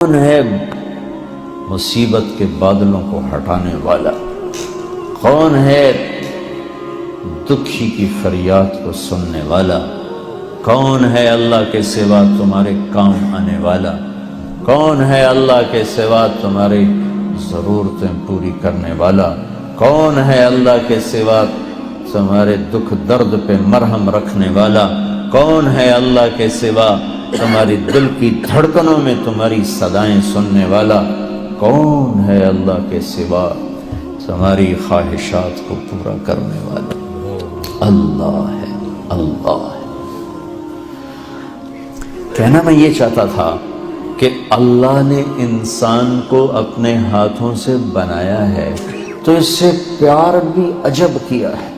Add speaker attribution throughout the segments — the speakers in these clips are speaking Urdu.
Speaker 1: کون ہے مصیبت کے بادلوں کو ہٹانے والا؟ کون ہے دکھی کی فریاد کو سننے والا؟ کون ہے اللہ کے سوا تمہارے کام آنے والا؟ کون ہے اللہ کے سوا تمہاری ضرورتیں پوری کرنے والا؟ کون ہے اللہ کے سوا تمہارے دکھ درد پہ مرہم رکھنے والا؟ کون ہے اللہ کے سوا تمہاری دل کی دھڑکنوں میں تمہاری صدائیں سننے والا؟ کون ہے اللہ کے سوا تمہاری خواہشات کو پورا کرنے والا؟ اللہ ہے، اللہ ہے۔ کہنا میں یہ چاہتا تھا کہ اللہ نے انسان کو اپنے ہاتھوں سے بنایا ہے تو اس سے پیار بھی عجب کیا ہے۔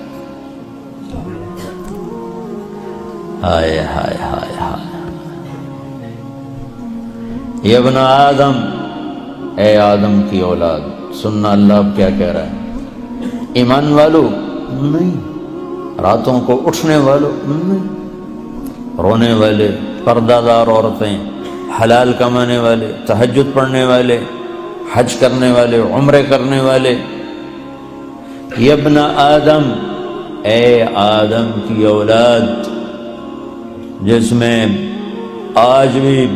Speaker 1: ہائے ہائے ہائے ہائے، یہ ابن آدم، اے آدم کی اولاد، سننا اللہ اب کیا کہہ رہا ہے؟ ایمان والو نہیں، راتوں کو اٹھنے والو نہیں، رونے والے، پردہ دار عورتیں، حلال کمانے والے، تہجد پڑھنے والے، حج کرنے والے، عمرے کرنے والے، یہ ابن آدم، اے آدم کی اولاد، جس میں آج بھی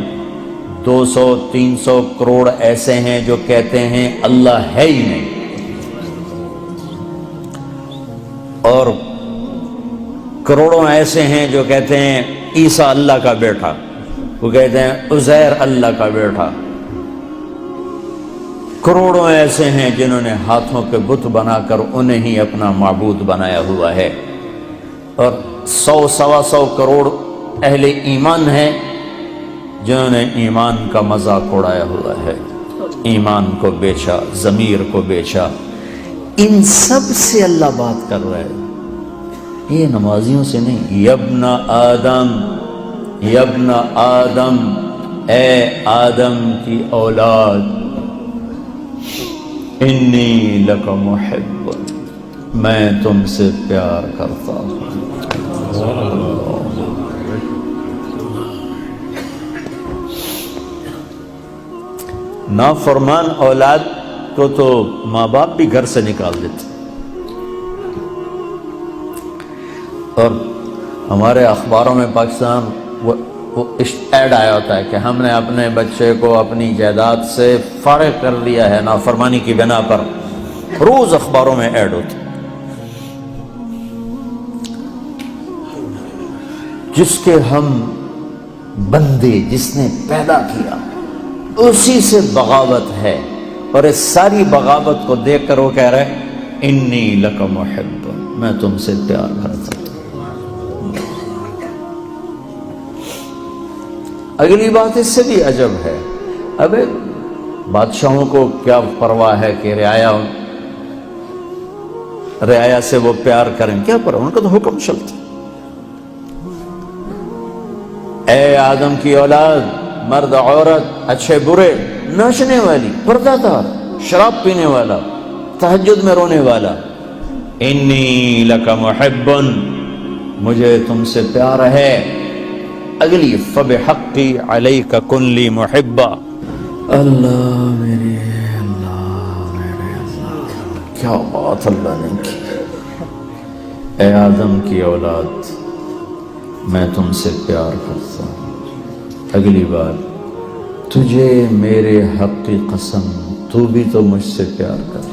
Speaker 1: 200-300 کروڑ ایسے ہیں جو کہتے ہیں اللہ ہے ہی نہیں، اور کروڑوں ایسے ہیں جو کہتے ہیں عیسیٰ اللہ کا بیٹا، وہ کہتے ہیں عزیر اللہ کا بیٹا، کروڑوں ایسے ہیں جنہوں نے ہاتھوں کے بت بنا کر انہیں ہی اپنا معبود بنایا ہوا ہے، اور 100-125 کروڑ اہل ایمان ہیں جنہوں نے ایمان کا مذاق اڑایا ہوا ہے، ایمان کو بیچا، ضمیر کو بیچا۔ ان سب سے اللہ بات کر رہا ہے، یہ نمازیوں سے نہیں۔ یبن آدم، یبن آدم، اے آدم کی اولاد، انی لک محب، میں تم سے پیار کرتا ہوں۔ نافرمان اولاد کو تو ماں باپ بھی گھر سے نکال دیتے، اور ہمارے اخباروں میں پاکستان وہ ایڈ آیا ہوتا ہے کہ ہم نے اپنے بچے کو اپنی جائیداد سے فارغ کر دیا ہے نافرمانی کی بنا پر، روز اخباروں میں ایڈ ہوتا ہے۔ جس کے ہم بندے، جس نے پیدا کیا، اسی سے بغاوت ہے، اور اس ساری بغاوت کو دیکھ کر وہ کہہ رہا ہے انی لک محب، میں تم سے پیار کرتا ہوں۔ اگلی بات اس سے بھی عجب ہے، ابے بادشاہوں کو کیا پرواہ ہے کہ رعایا سے وہ پیار کریں، کیا پرواہ، ان کا تو حکم چلتا۔ اے آدم کی اولاد، مرد عورت، اچھے برے، ناچنے والی، پردہ دار، شراب پینے والا، تہجد میں رونے والا، انی لک محب، مجھے تم سے پیار ہے۔ اگلی فبحقی علیک کن لی محبا، اللہ میرے اللہ میرے اللہ، کیا بات اللہ نے کی۔ اے آدم کی اولاد، میں تم سے پیار کرتا ہوں۔ اگلی بار، تجھے میرے حق کی قسم، تو بھی تو مجھ سے پیار کر۔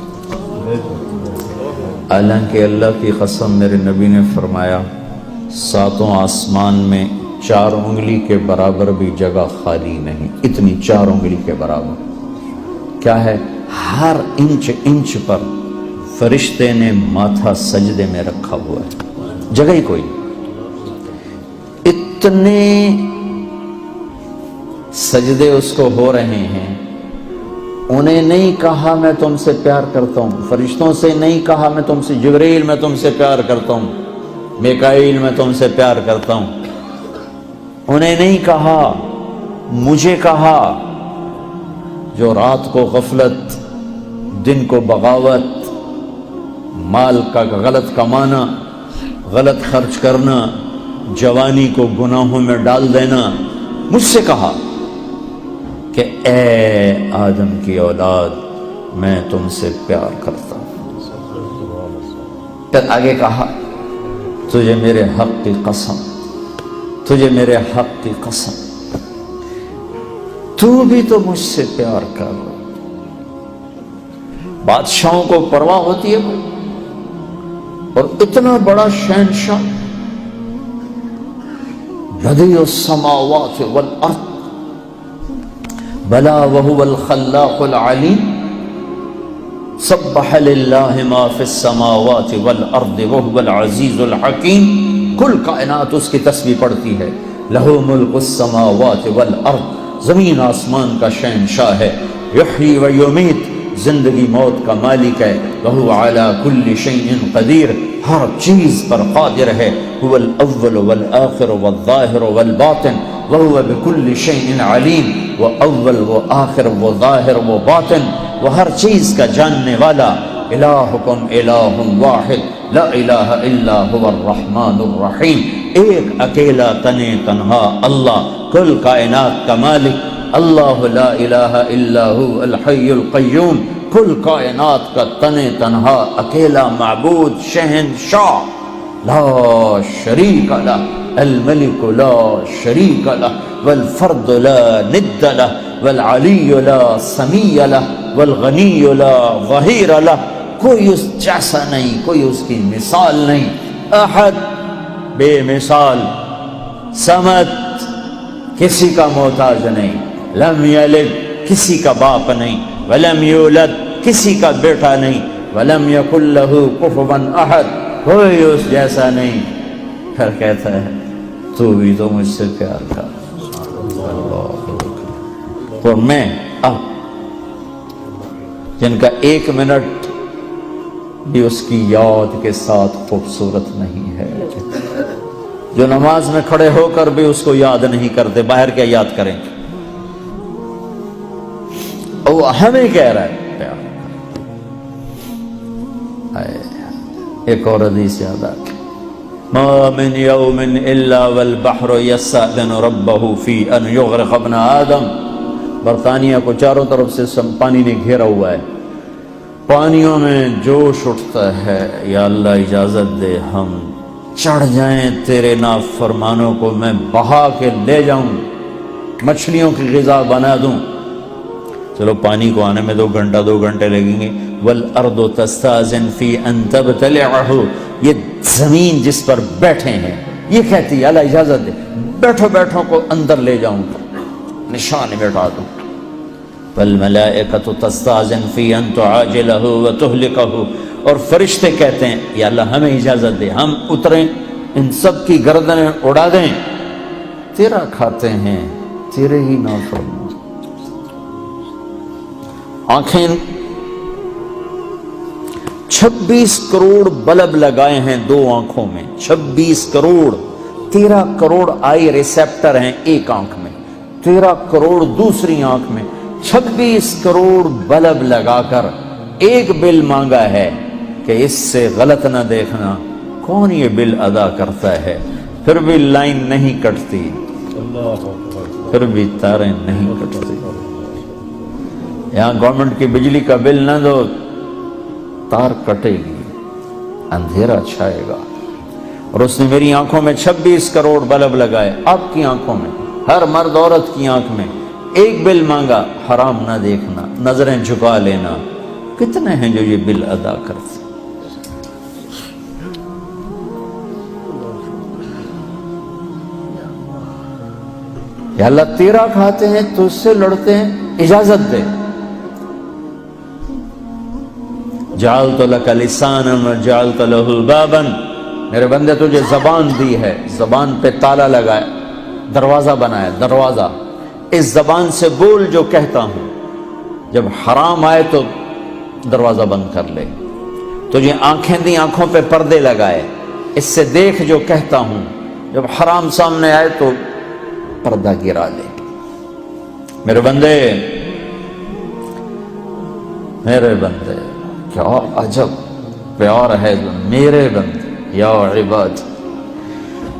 Speaker 1: حالانکہ اللہ کی قسم، میرے نبی نے فرمایا 7 آسمان میں 4 انگلی کے برابر بھی جگہ خالی نہیں، اتنی 4 انگلی کے برابر کیا ہے، ہر انچ پر فرشتے نے ماتھا سجدے میں رکھا ہوا ہے، جگہ ہی کوئی۔ اتنے سجدے اس کو ہو رہے ہیں، انہیں نہیں کہا میں تم سے پیار کرتا ہوں، فرشتوں سے نہیں کہا میں تم سے، جبریل میں تم سے پیار کرتا ہوں، میکائیل میں تم سے پیار کرتا ہوں، انہیں نہیں کہا، مجھے کہا، جو رات کو غفلت، دن کو بغاوت، مال کا غلط کمانا، غلط خرچ کرنا، جوانی کو گناہوں میں ڈال دینا، مجھ سے کہا، کہ اے آدم کی اولاد میں تم سے پیار کرتا ہوں. پھر آگے کہا تجھے میرے حق کی قسم، تجھے میرے حق کی قسم، تو بھی تو مجھ سے پیار کر. بادشاہوں کو پرواہ ہوتی ہے کوئی؟ اور اتنا بڑا شہنشاہ، بدیع السماوات والارض بلا وهو الخلاق العلیم سبح للہ ما فی السماوات والارض وهو العزیز الحکیم. کل کائنات اس کی تسبیح پڑھتی ہے. لہو ملک السماوات والارض، زمین آسمان کا شہنشاہ ہے. یحیی و یمیت، زندگی موت کا مالک ہے. وہو علی کل شیء قدیر، ہر چیز پر قادر ہے. هو الاول والآخر والظاہر والباطن وہو بکل شیء علیم. وہ اول، وہ آخر، وہ ظاہر، وہ باطن، وہ ہر چیز کا جاننے والا. الہکم الہ واحد لا الہ الا هو الرحمن الرحیم. ایک اکیلا تنے تنہا اللہ، کل کائنات کا مالک. اللہ لا الہ الا هو الحی القیوم، کل کائنات کا تنے تنہا اکیلا معبود شہنشاہ. لا شریک لہ الملک لا شریک لہ والفرد لا ند لہ والعلی لا سمیع لہ والغنی لا ظہیر لہ. کوئی اس جیسا نہیں، کوئی اس کی مثال نہیں. احد، بے مثال. صمد، کسی کا محتاج نہیں. لم یلد، کسی کا باپ نہیں. ولم یولد، کسی کا بیٹا نہیں. ولم یکن لہ کفوا احد، کوئی اس جیسا نہیں. پھر کہتا ہے تو بھی تو مجھ سے پیار کر. اور میں اب جن کا ایک منٹ بھی اس کی یاد کے ساتھ خوبصورت نہیں ہے، جو نماز میں کھڑے ہو کر بھی اس کو یاد نہیں کرتے، باہر کیا یاد کریں گے؟ وہ ہمیں کہہ رہا ہے پیار. ایک اور حدیث یاد آ گئی، ما من یوم الا والبحر یستأذن ربہ فی ان یغرق ابن آدم. برطانیہ کو چاروں طرف سے پانی نے گھیرا ہوا ہے. پانیوں میں جوش اٹھتا ہے، یا اللہ اجازت دے ہم چڑھ جائیں تیرے نافرمانوں کو، میں بہا کے لے جاؤں، مچھلیوں کی غذا بنا دوں. چلو پانی کو آنے میں 2 گھنٹے لگیں گے. والارض تستاذن فی ان تبتلعہ، یہ زمین جس پر بیٹھے ہیں یہ کہتی ہے اللہ اجازت دے بیٹھو کو اندر لے جاؤں، نشان بیٹھا دوں. والملائکۃ تستاذن فی ان تعاجلہ وتہلکہ، اور فرشتے کہتے ہیں یا اللہ ہمیں اجازت دے ہم اتریں، ان سب کی گردنیں اڑا دیں، تیرا کھاتے ہیں، تیرے ہی نافرمان. آنکھیں 26 کروڑ بلب لگائے ہیں 2 آنکھوں میں، 26 کروڑ. 13 کروڑ آئی ریسیپٹر ہیں ایک آنکھ میں، 13 کروڑ دوسری آنکھ میں. 26 کروڑ بلب لگا کر ایک بل مانگا ہے کہ اس سے غلط نہ دیکھنا. کون یہ بل ادا کرتا ہے؟ پھر بھی لائن نہیں کٹتی، پھر بھی تاریں نہیں کٹتی. یہاں گورنمنٹ کی بجلی کا بل نہ دو، تار کٹے گی، اندھیرا چھائے گا. اور اس نے میری آنکھوں میں 26 کروڑ بلب لگائے، آپ کی آنکھوں میں، ہر مرد عورت کی آنکھ میں. ایک بل مانگا، حرام نہ دیکھنا، نظریں جھکا لینا. کتنے ہیں جو یہ بل ادا کرتے؟ یا اللہ تیرا کھاتے ہیں تو اس سے لڑتے ہیں، اجازت دے. جعلت لک لسانا وجعلت له بابا، میرے بندے تجھے زبان دی ہے، زبان پہ تالا لگایا، دروازہ بنایا. دروازہ، اس زبان سے بول جو کہتا ہوں، جب حرام آئے تو دروازہ بند کر لے. تجھے آنکھیں دی، آنکھوں پہ پردے لگائے، اس سے دیکھ جو کہتا ہوں، جب حرام سامنے آئے تو پردہ گرا لے. میرے بندے، میرے بندے، کیا عجب پیار ہے میرے بندے. یا عباد،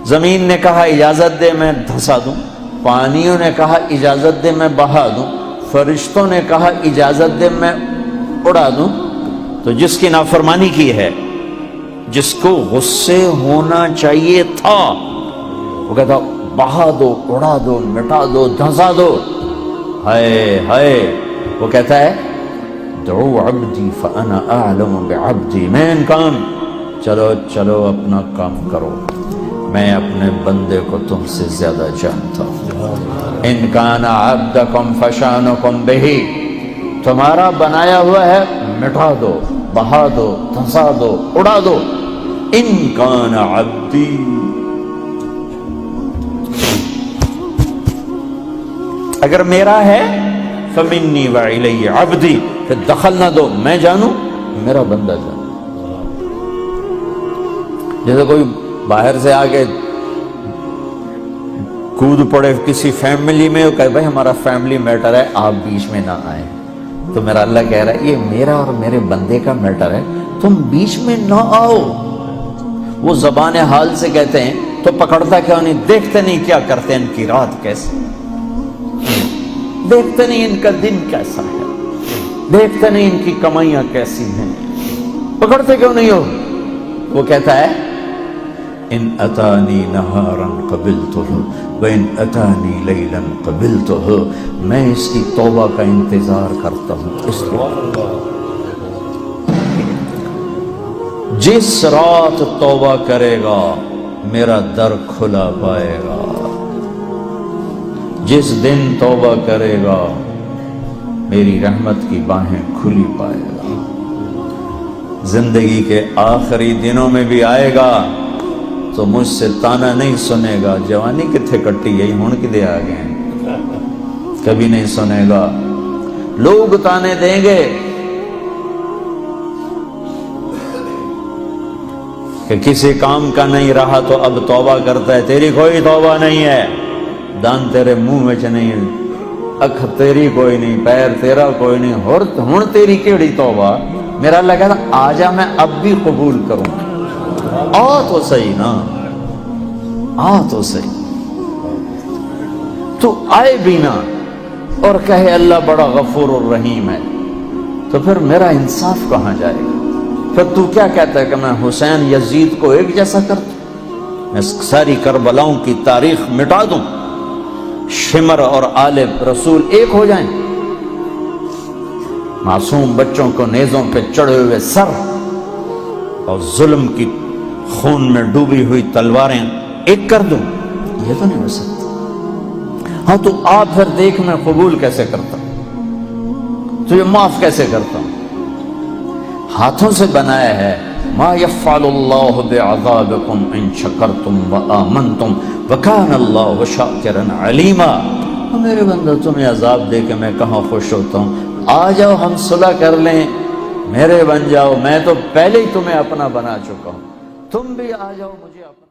Speaker 1: زمین نے کہا اجازت دے میں دھسا دوں، پانیوں نے کہا اجازت دے میں بہا دوں. فرشتوں نے کہا اجازت دے میں اڑا دوں، تو جس کی نافرمانی کی ہے، جس کو غصے ہونا چاہیے تھا، وہ کہتا بہا دو، اڑا دو، مٹا دو، دھنسا دو، ہائے ہائے، وہ کہتا ہے دعو عبدی فانا اعلم بعبدی، میں انکان، چلو چلو اپنا کام کرو، میں اپنے بندے کو تم سے زیادہ جانتا ہوں۔ ان کان عبدکم فشانکم بہی، تمہارا بنایا ہوا ہے مٹا دو، بہا دو، دھنسا دو، اڑا دو۔ ان کان عبدی، اگر میرا ہے فمنی وإلی عبدی، پھر دخل نہ دو، میں جانوں میرا بندہ جانو۔ جیسے کوئی باہر سے آگے کود پڑے کسی فیملی میں، وہ کہے بھائی ہمارا فیملی میٹر ہے، آپ بیچ میں نہ آئیں، تو میرا اللہ کہہ رہا ہے یہ میرا اور میرے بندے کا میٹر ہے، تم بیچ میں نہ آؤ۔ وہ زبان حال سے کہتے ہیں تو پکڑتا کیوں نہیں، دیکھتے نہیں کیا کرتے ہیں، ان کی رات کیسی، دیکھتے نہیں ان کا دن کیسا ہے، دیکھتے نہیں ان کی کمائیاں کیسی ہیں، پکڑتے کیوں نہیں ہو؟ وہ کہتا ہے ان اتانی نہارا قبلتہ وان اتانی لیلا قبلتہ، میں اس کی توبہ کا انتظار کرتا ہوں، اس لیے جس رات توبہ کرے گا میرا در کھلا پائے گا، جس دن توبہ کرے گا میری رحمت کی باہیں کھلی پائے گا۔ زندگی کے آخری دنوں میں بھی آئے گا تو مجھ سے تانا نہیں سنے گا، جوانی کتھے کٹی گئی ہون کدے آ گئے، کبھی نہیں سنے گا۔ لوگ تانے دیں گے کہ کسی کام کا نہیں رہا تو اب توبہ کرتا ہے، تیری کوئی توبہ نہیں ہے، دان تیرے منہ میں نہیں ہے، اکھ تیری کوئی نہیں، پیر تیرا کوئی نہیں، ہن تیری کیڑی توبہ؟ میرا اللہ کہتا آ جا، میں اب بھی قبول کروں، آ تو صحیح نا، آ تو صحیح۔ تو آئے بھی نا اور کہے اللہ بڑا غفور الرحیم ہے، تو پھر میرا انصاف کہاں جائے گا؟ پھر تو کیا کہتا ہے کہ میں حسین یزید کو ایک جیسا کرتا، میں ساری کربلاؤں کی تاریخ مٹا دوں، شمر اور آل رسول ایک ہو جائیں، معصوم بچوں کو نیزوں پہ چڑھے ہوئے سر اور ظلم کی خون میں ڈوبی ہوئی تلواریں ایک کر دوں، یہ تو نہیں ہو سکتا۔ ہاں تو آپ پھر دیکھ میں قبول کیسے کرتا ہوں، تو یہ معاف کیسے کرتا ہوں، ہاتھوں سے بنایا ہے۔ ما یفعل اللہ بعذابکم ان شکرتم وآمنتم وکان اللہ شاکرا علیما۔ میرے بندہ تمہیں عذاب دے کے میں کہاں خوش ہوتا ہوں، آ جاؤ ہم صلح کر لیں، میرے بن جاؤ، میں تو پہلے ہی تمہیں اپنا بنا چکا ہوں، تم بھی آ جاؤ مجھے اپنا